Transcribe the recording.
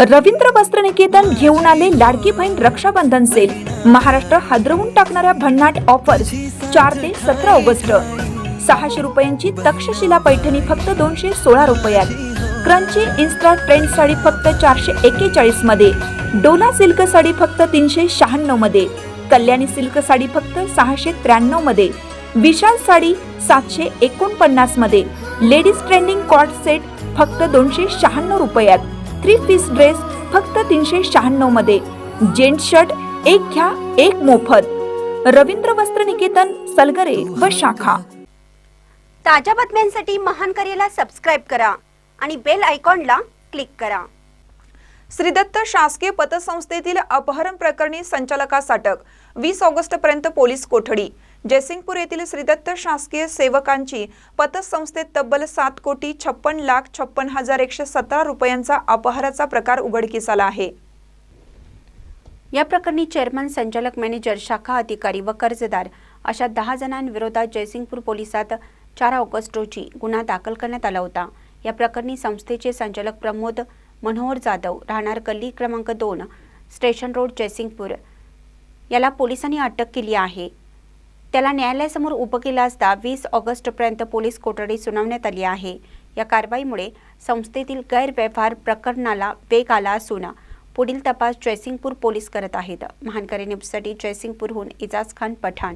रवींद्र वस्त्रनिकेतन घेऊन आले लाडकी बहीण रक्षाबंधन सेल। महाराष्ट्र हादरवून टाकणाऱ्या भन्नाट ऑफर्स 4 ते 17 ऑगस्ट। 600 रुपयांची तक्षशिला पैठणी फक्त 216 रुपयात। क्रंची इन्स्टा ट्रेंड साडी फक्त 441 मध्ये। डोला सिल्क साडी फक्त 396 मध्ये। कल्याणी सिल्क साडी फक्त 693 मध्ये। विशाल साडी 749 मध्ये। लेडीज ट्रेंडिंग कॉर्ड सेट फक्त 296 रुपयात। 3 पीस ड्रेस फक्त 396 मध्ये। जेंट्स शर्ट एक घ्या एक मोफत। रवींद्र वस्त्रनिकेतन, सलगरे व शाखा। ताज्या बातम्यांसाठी महान करेला सबस्क्राइब करा आणि बेल आयकॉनला क्लिक करा। श्रीदत्त शासकीय पतसंस्थेतील अपहरण प्रकरणी संचालकास अटक। 20 ऑगस्ट पर्यंत पोलीस कोठडी। जयसिंगपूर येथील श्रीदत्त शासकीय सेवकांची पतसंस्थेत तब्बल 7,56,56,117 रुपयांचा अपहाराचा प्रकार उघडकीस आला आहे। या प्रकरणी चेअरमन, संचालक, मॅनेजर, शाखा अधिकारी व कर्जदार अशा 10 जणांविरोधात जयसिंगपूर पोलिसात 4 ऑगस्ट रोजी गुन्हा दाखल करण्यात आला होता। या प्रकरणी संस्थेचे संचालक प्रमोद मनोहर जाधव, राहणार गल्ली क्रमांक 2, स्टेशन रोड, जयसिंगपूर याला पोलिसांनी अटक केली आहे। त्याला न्यायालयासमोर उभं केलं असता 20 ऑगस्ट पर्यंत पोलीस कोठडी सुनावण्यात आली आहे। या कारवाईमुळे संस्थेतील गैरव्यवहार प्रकरणाला वेग आला असून पुढील तपास जयसिंगपूर पोलीस करत आहेत। महानकरी न्यूजसाठी जयसिंगपूरहून इजाज खान पठाण।